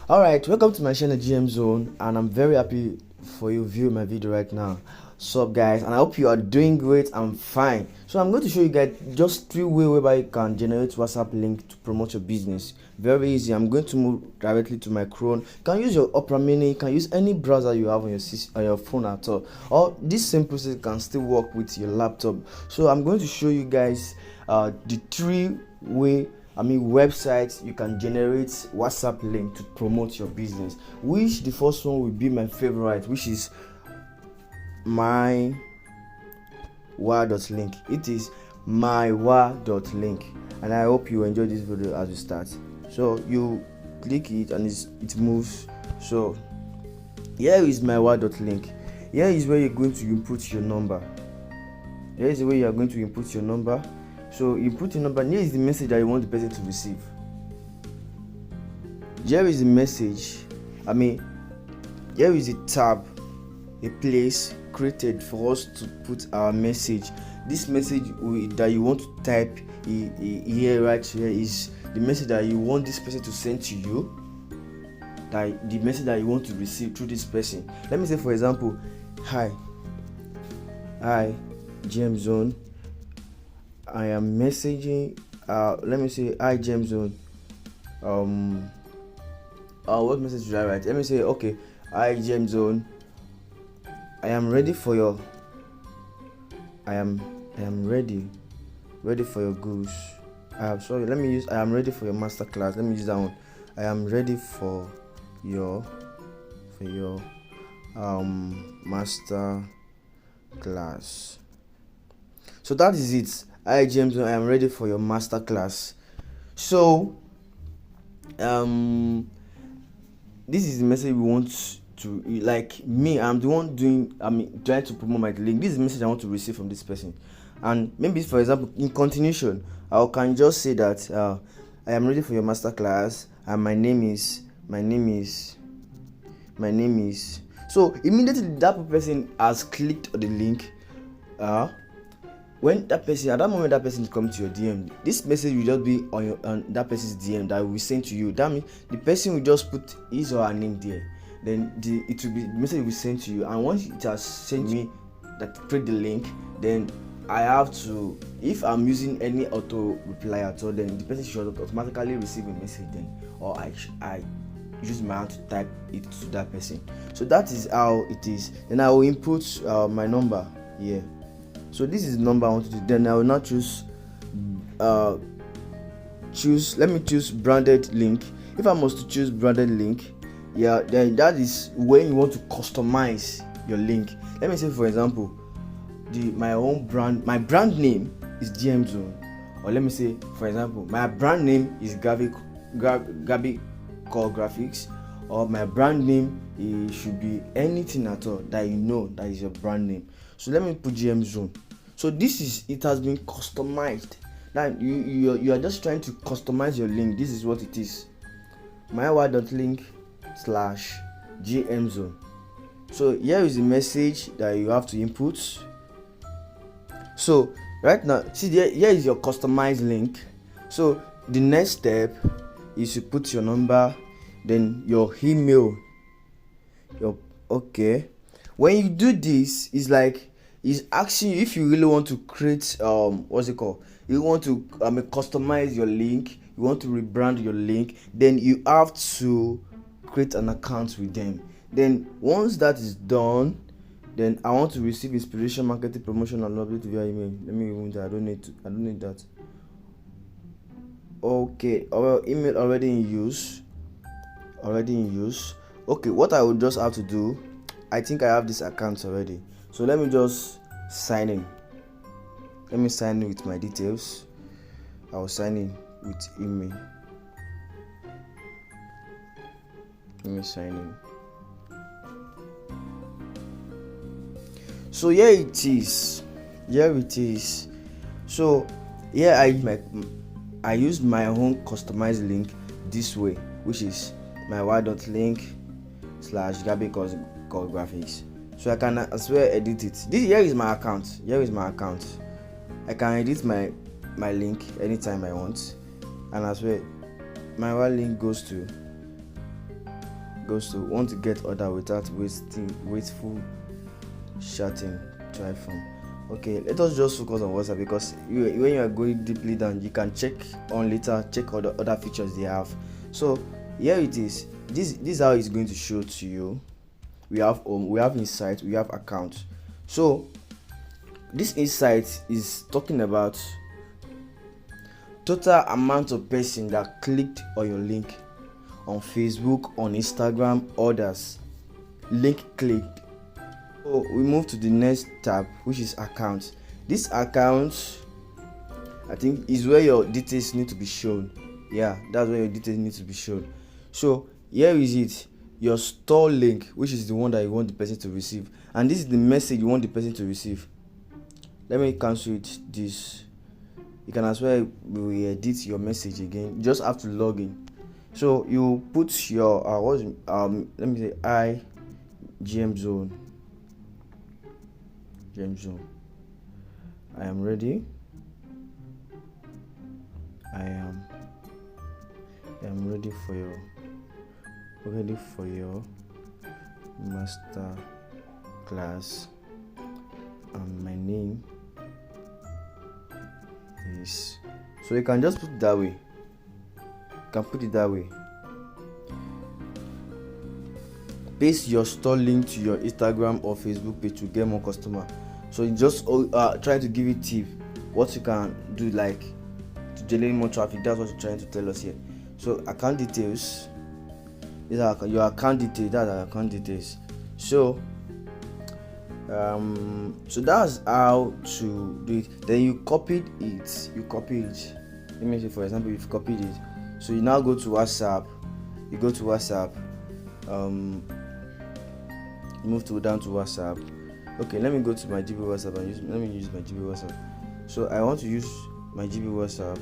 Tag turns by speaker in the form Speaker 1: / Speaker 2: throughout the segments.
Speaker 1: Alright, welcome to my channel GM Zone, and I'm very happy for you viewing my video right now. Sup guys, and I hope you are doing great and fine. So I'm going to show you guys just 3 ways whereby you can generate WhatsApp link to promote your business. Very easy. I'm going to move directly to my Chrome. You can use your Opera Mini, you can use any browser you have on your phone at all, or this same process can still work with your laptop. So I'm going to show you guys the 3 websites you can generate WhatsApp link to promote your business. Which the first one will be my favorite, which is mywah.link. It is mywah.link, and I hope you enjoy this video as we start. So you click it and it moves. So here is mywah.link. Here is where you're going to input your number. Here is the way you are going to input your number. So you put your number, and here is the message that you want the person to receive. Here is the message. Here is a tab, a place created for us to put our message. This message that you want to type here, right here, is the message that you want this person to send to you. The message that you want to receive through this person. Let me say, for example, hi GM Zone. I am messaging. Let me say, hi James Zone. What message should I write? Let me say, okay, hi James Zone. I am ready for your. I am ready for your goals. Sorry. Let me use. I am ready for your master class. Let me use that one. I am ready for your master class. So that is it. Hi James, I am ready for your master class. So this is the message we want to, like me, I'm the one trying to promote my link. This is the message I want to receive from this person. And maybe, for example, in continuation, I can just say that I am ready for your master class, and my name is. So immediately that person has clicked on the link. When at that moment that person comes to your DM, this message will just be on that person's DM that will be sent to you. That means the person will just put his or her name there. Then the message will be sent to you. And once it has sent me that create the link, then I have to, if I'm using any auto reply at all, then the person should automatically receive a message then, or I use my hand to type it to that person. So that is how it is. Then I will input my number here. So this is the number I want to do. Then I will now choose let me choose branded link. If I must to choose branded link, then that is when you want to customize your link. Let me say, for example, my brand name is GM Zone, or let me say, for example, my brand name is Gabi Core Graphics, or my brand name should be anything at all that you know that is your brand name. So let me put GM Zone. So it has been customized. Now you are just trying to customize your link. This is what it is: mywah.link/GM Zone. So here is the message that you have to input. So right now, see here is your customized link. So the next step is to put your number, then your email. Okay. When you do this, it's asking you if you really want to create what's it called? You want to customize your link, you want to rebrand your link, then you have to create an account with them. Then once that is done, then I want to receive inspiration, marketing, promotion, and update via email. Let me remove that. I don't need that. Okay, our email already in use. Okay, what I will just have to do, I think I have this account already. So let me just sign in. Let me sign in with my details. I will sign in with email. Let me sign in. So here it is. So here I use my own customized link this way, which is mywah.link/Gabi Core Graphics. So I can as well edit it. Here is my account. I can edit my link anytime I want, and as well my link goes to goes to want to get order without wasteful chatting to iPhone. Okay, let us just focus on WhatsApp, because when you are going deeply down, you can check on later, check all the other features they have. So here it is. This is how it's going to show to you. We have we have insight, we have account. So this insight is talking about total amount of person that clicked on your link on Facebook, on Instagram, others. Link clicked. So we move to the next tab, which is account. This account, I think, is where your details need to be shown. Yeah, that's where your details need to be shown. So here is it, your store link, which is the one that you want the person to receive, and this is the message you want the person to receive. Let me cancel it. This, you can as well edit your message again. You just have to log in. So you put your let me say GM zone. I am ready. I am ready for your master class, and my name is, so you can just put it that way. Paste your store link to your Instagram or Facebook page to get more customer. So you just try to give it tip what you can do, like to generate more traffic. That's what you're trying to tell us here. So account details, these are your account details. That's our account details. So so that's how to do it. Then you copied it. Let me say, for example, you've copied it. So you now go to WhatsApp. Move down to WhatsApp. Okay, let me go to my GB WhatsApp and let me use my GB WhatsApp. So I want to use my GB WhatsApp.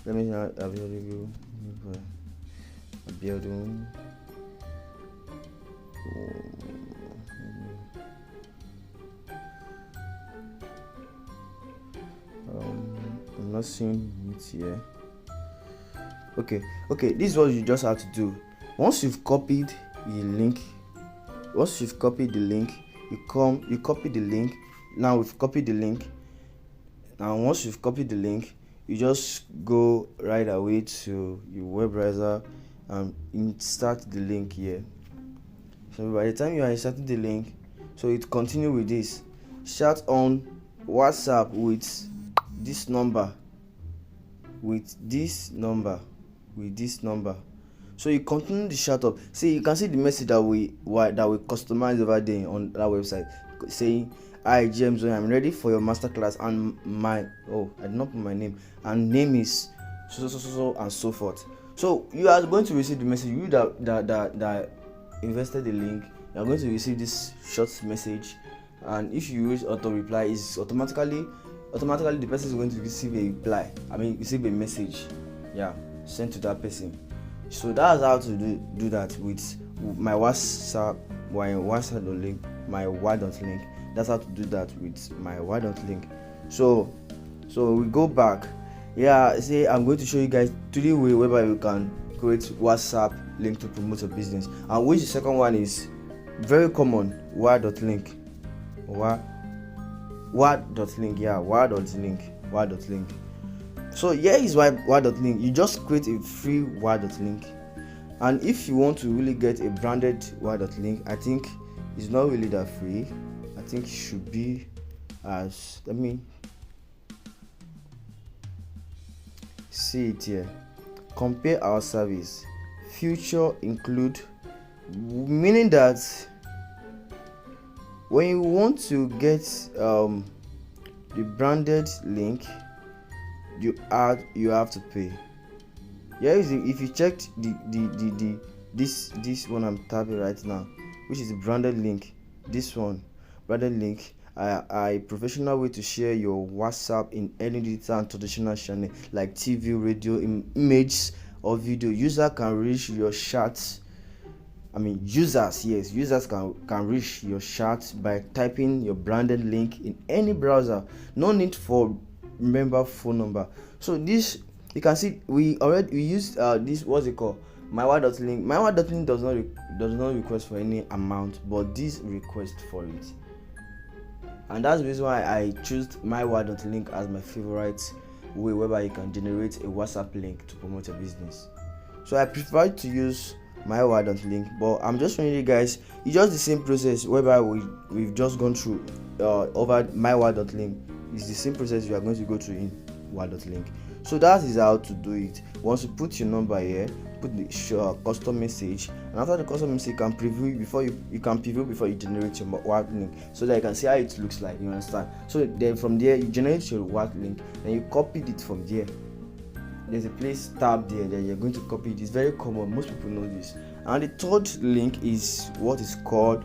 Speaker 1: Let me building. I'm not seeing it here. Okay, this is what you just have to do. Once you've copied the link, you copy the link. Now we've copied the link. Now once you've copied the link, you just go right away to your web browser and insert the link here. So by the time you are inserting the link, so it continue with this. Chat on WhatsApp with this number. So you continue the chat up. See, you can see the message that we customize over there on that website, saying, "Hi James, I'm ready for your masterclass, and I did not put my name, and name is so and so forth." So you are going to receive the message. You that invested the link, you are going to receive this short message, and if you use auto reply, is automatically the person is going to receive a reply. Receive a message, sent to that person. So that's how to do that with my WhatsApp, link, my Y.link. That's how to do that with my Y.link. So we go back. Say I'm going to show you guys 3 ways whereby you can create WhatsApp link to promote your business, and which the second one is very common, Y.link. Y.link. So here is Y.link. You just create a free Y.link, and if you want to really get a branded Y.link, I think it's not really that free. I think it should be as, let me see it here. Compare our service. Future include, meaning that when you want to get the branded link, you have to pay. If you checked this one I'm tapping right now, which is the branded link, this one, branded link, a professional way to share your WhatsApp in any digital and traditional channel like TV, radio, images or video. User can reach your chats. Users can reach your chat by typing your branded link in any browser. No need for member phone number. So this you can see we used this, what's it called, mywire.link. Mywire.link does not request for any amount, but this request for it, and that's the reason why I choose mywire.link as my favorite way whereby you can generate a WhatsApp link to promote your business. So I prefer to use mywire.link, but I'm just showing you guys it's just the same process whereby we've just gone through over mywire.link. It's the same process you are going to go through in wire.link. So that is how to do it. Once you put your number here, put the custom message, and after the custom message, you can preview before you generate your wire link, so that you can see how it looks like. You understand? So then from there you generate your wire link, and you copied it from there. There's a place tab there that you're going to copy it. It's very common, most people know this. And the third link is what is called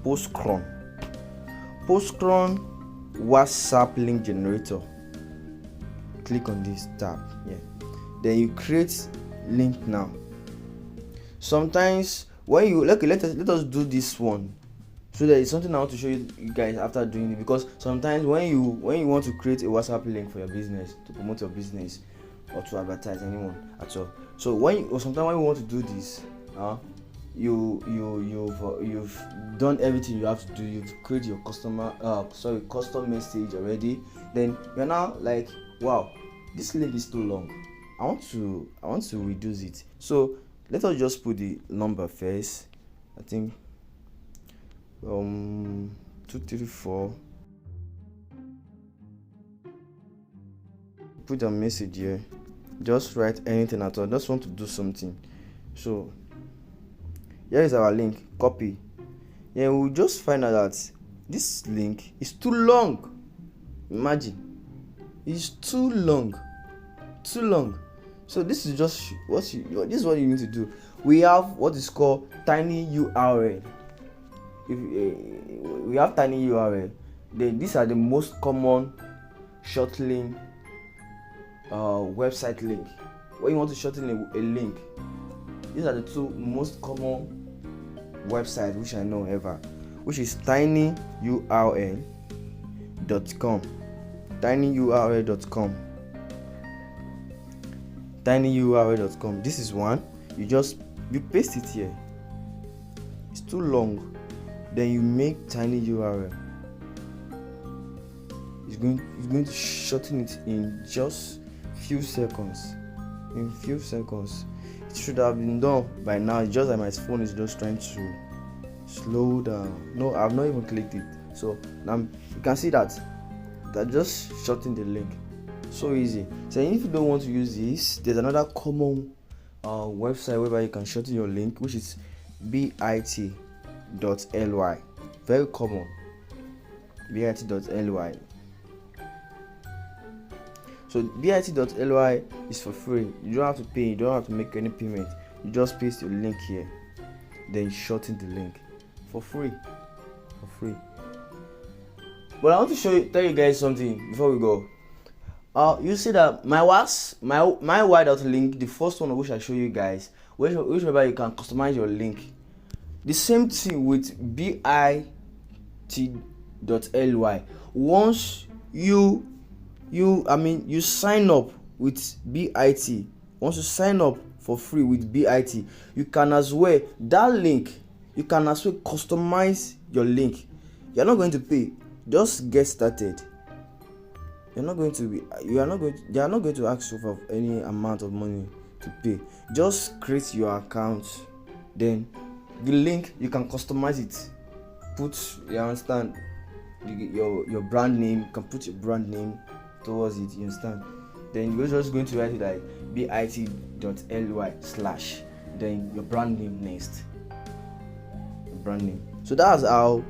Speaker 1: Postcron WhatsApp link generator. Click on this tab here, then you create link. Now sometimes when you let us do this one, so there is something I want to show you guys after doing it, because sometimes when you want to create a WhatsApp link for your business to promote your business or to advertise anyone at all, so sometimes when you want to do this, you've done everything you have to do. You've created your custom message already. Then you're now like, wow, this link is too long. I want to reduce it. So let us just put the number first. I think 234. Put a message here. Just write anything at all. Just want to do something. So here is our link. Copy. Yeah, we'll just find out that this link is too long. Imagine, it's too long. So this is just this is what you need to do. We have what is called tiny URL. If we have tiny URL, these are the most common short link website link. When you want to shorten a link, these are the two most common websites which I know ever, which is tinyurl.com. tinyurl.com. This is one. You paste it here. It's too long. Then you make tiny URL. It's going to shorten it in just few seconds. It should have been done by now. It's just that my phone is just trying to slow down. No, I've not even clicked it. So now you can see that just shorten the link. So easy. So if you don't want to use this, there's another common website whereby you can shorten your link, which is bit.ly. Very common. bit.ly. So bit.ly is for free. You don't have to pay. You don't have to make any payment. You just paste your link here, then shorten the link for free. But I want to tell you guys something before we go. You see that my wire.link, the first one of which I show you guys, whereby you can customize your link. The same thing with bit.ly. Once you sign up with BIT, once you sign up for free with BIT, you can as well customize your link. You're not going to pay. Just get started. They are not going to ask you for any amount of money to pay. Just create your account, then the link you can customize it. You understand, your brand name. You can put your brand name towards it. You understand? Then you're just going to write it like bit.ly/ then your brand name next. So that's how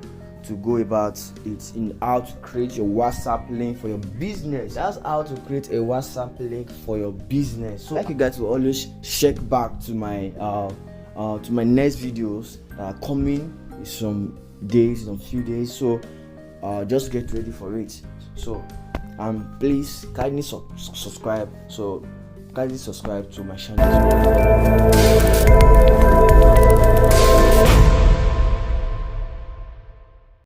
Speaker 1: to go about it, in how to create your WhatsApp link for your business. That's how to create a WhatsApp link for your business. So like you guys will always check back to my next videos that are coming in some few days. So just get ready for it. So please kindly subscribe. So kindly subscribe to my channel.